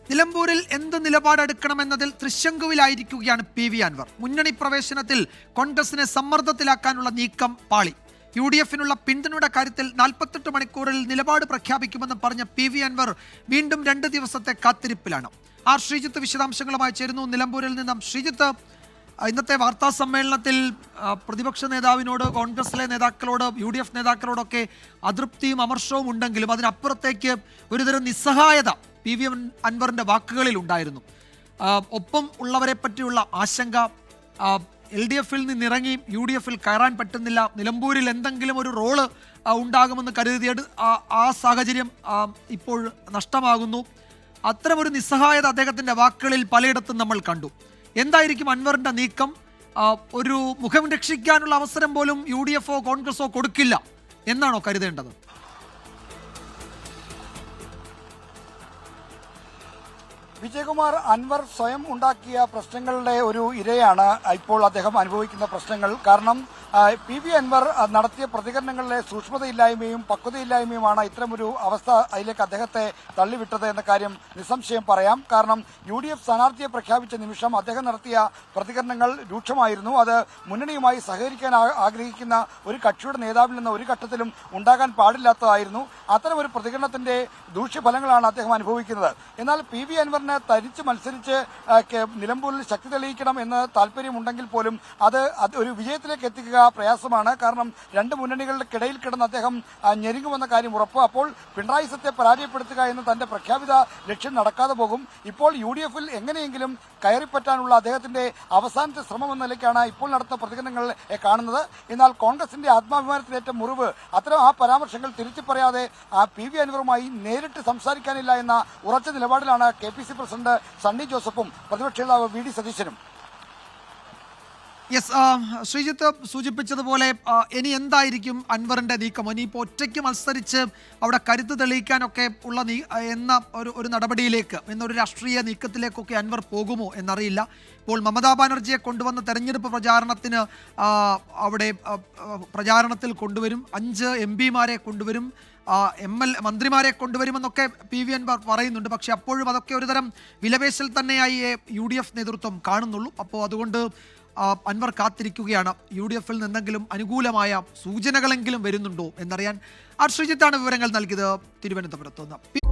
നിലമ്പൂരിൽ എന്ത് നിലപാടെടുക്കണമെന്നതിൽ തൃശങ്കുവിലായിരിക്കുകയാണ് PV അൻവർ. മുന്നണി പ്രവേശനത്തിൽ കോൺഗ്രസിനെ സമ്മർദ്ദത്തിലാക്കാനുള്ള നീക്കം പാളി. UDFനുള്ള പിന്തുണയുടെ കാര്യത്തിൽ 48 മണിക്കൂറിൽ നിലപാട് പ്രഖ്യാപിക്കുമെന്ന് പറഞ്ഞ PV അൻവർ വീണ്ടും 2 ദിവസത്തെ കാത്തിരിപ്പിലാണ്. ശ്രീജിത്ത് വിശദാംശങ്ങളുമായി ചേരുന്നു നിലമ്പൂരിൽ നിന്നും. ശ്രീജിത്ത്, ഇന്നത്തെ വാർത്താ സമ്മേളനത്തിൽ പ്രതിപക്ഷ നേതാവിനോട്, കോൺഗ്രസിലെ നേതാക്കളോട്, UDF നേതാക്കളോടൊക്കെ അതൃപ്തിയും അമർഷവും ഉണ്ടെങ്കിലും അതിനപ്പുറത്തേക്ക് ഒരുതരം നിസ്സഹായത PV അൻവറിന്റെ വാക്കുകളിൽ ഉണ്ടായിരുന്നു. ഒപ്പം ഉള്ളവരെ പറ്റിയുള്ള ആശങ്ക, LDFിൽ നിന്നിറങ്ങി UDFിൽ കയറാൻ പറ്റുന്നില്ല, നിലമ്പൂരിൽ എന്തെങ്കിലും ഒരു റോള് ഉണ്ടാകുമെന്ന് കരുതിയത് ആ സാഹചര്യം ഇപ്പോൾ നഷ്ടമാകുന്നു. അത്തരമൊരു നിസ്സഹായത അദ്ദേഹത്തിന്റെ വാക്കുകളിൽ പലയിടത്തും നമ്മൾ കണ്ടു. എന്തായിരിക്കും അൻവറിന്റെ നീക്കം? ഒരു മുഖം രക്ഷിക്കാനുള്ള അവസരം പോലും UDFോ കോൺഗ്രസോ കൊടുക്കില്ല എന്നാണോ കരുതേണ്ടത്? വിജയകുമാർ, അൻവർ സ്വയം ഉണ്ടാക്കിയ പ്രശ്നങ്ങളുടെ ഒരു ഇരയാണ് ഇപ്പോൾ അദ്ദേഹം അനുഭവിക്കുന്ന പ്രശ്നങ്ങൾ. കാരണം PV അൻവർ നടത്തിയ പ്രതികരണങ്ങളിലെ സൂക്ഷ്മതയില്ലായ്മയും പക്വതയില്ലായ്മയുമാണ് ഇത്തരമൊരു അവസ്ഥ അതിലേക്ക് അദ്ദേഹത്തെ തള്ളിവിട്ടത് എന്ന കാര്യം നിസ്സംശയം പറയാം. കാരണം UDF സ്ഥാനാർത്ഥിയെ പ്രഖ്യാപിച്ച നിമിഷം അദ്ദേഹം നടത്തിയ പ്രതികരണങ്ങൾ രൂക്ഷമായിരുന്നു. അത് മുന്നണിയുമായി സഹകരിക്കാൻ ആഗ്രഹിക്കുന്ന ഒരു കക്ഷിയുടെ നേതാവിൽ നിന്ന് ഒരു ഘട്ടത്തിലും ഉണ്ടാകാൻ പാടില്ലാത്തതായിരുന്നു. അത്തരമൊരു പ്രതികരണത്തിന്റെ ദൂഷ്യഫലങ്ങളാണ് അദ്ദേഹം അനുഭവിക്കുന്നത്. എന്നാൽ PV അൻവറിന് തരിച്ച് മത്സരിച്ച് നിലമ്പൂരിൽ ശക്തി തെളിയിക്കണം എന്ന് താല്പര്യമുണ്ടെങ്കിൽ പോലും അത് ഒരു വിജയത്തിലേക്ക് എത്തിക്കുക പ്രയാസമാണ്. കാരണം രണ്ട് മുന്നണികൾക്കിടയിൽ കിടന്ന് അദ്ദേഹം ഞെരുങ്ങുമെന്ന കാര്യം ഉറപ്പ്. അപ്പോൾ പിണറായി സത്തെ പരാജയപ്പെടുത്തുക എന്ന് തന്റെ പ്രഖ്യാപിത ലക്ഷ്യം നടക്കാതെ പോകും. ഇപ്പോൾ UDFിൽ എങ്ങനെയെങ്കിലും കയറിപ്പറ്റാനുള്ള അദ്ദേഹത്തിന്റെ അവസാനത്തെ ശ്രമം എന്ന നിലയ്ക്കാണ് ഇപ്പോൾ നടത്തുന്ന പ്രതികരണങ്ങൾ കാണുന്നത്. എന്നാൽ കോൺഗ്രസിന്റെ ആത്മാഭിമാനത്തിലേറ്റ മുറിവ്, അത്തരം ആ പരാമർശങ്ങൾ തിരുത്തി പറയാതെ PV അൻവറുമായി നേരിട്ട് സംസാരിക്കാനില്ല എന്ന ഉറച്ച നിലപാടിലാണ് KPC പ്രസിഡന്റ് സണ്ണി ജോസഫും പ്രതിപക്ഷ നേതാവ് VD സതീശനും. യെസ്, ശ്രീജിത്ത് സൂചിപ്പിച്ചതുപോലെ ഇനി എന്തായിരിക്കും അൻവറിന്റെ നീക്കം? ഇനിയിപ്പോൾ ഒറ്റയ്ക്ക് മത്സരിച്ച് അവിടെ കരുത്ത് തെളിയിക്കാനൊക്കെ ഉള്ള എന്ന ഒരു നടപടിയിലേക്ക്, എന്നൊരു രാഷ്ട്രീയ നീക്കത്തിലേക്കൊക്കെ അൻവർ പോകുമോ എന്നറിയില്ല. ഇപ്പോൾ മമതാ ബാനർജിയെ കൊണ്ടുവന്ന തെരഞ്ഞെടുപ്പ് പ്രചാരണത്തിന് അവിടെ പ്രചാരണത്തിൽ കൊണ്ടുവരും, 5 MP-മാരെ കൊണ്ടുവരും, മന്ത്രിമാരെ കൊണ്ടുവരുമെന്നൊക്കെ PV അൻവർ പറയുന്നുണ്ട്. പക്ഷെ അപ്പോഴും അതൊക്കെ ഒരുതരം വിലപേശൽ തന്നെയായി UDF നേതൃത്വം കാണുന്നുള്ളൂ. അപ്പോൾ അതുകൊണ്ട് അൻവർ കാത്തിരിക്കുകയാണ്. UDFിൽ നിന്നെങ്കിലും അനുകൂലമായ സൂചനകളെങ്കിലും വരുന്നുണ്ടോ എന്നറിയാൻ. ശ്രീജിത്താണ് വിവരങ്ങൾ നൽകിയത് തിരുവനന്തപുരത്ത് നിന്ന്.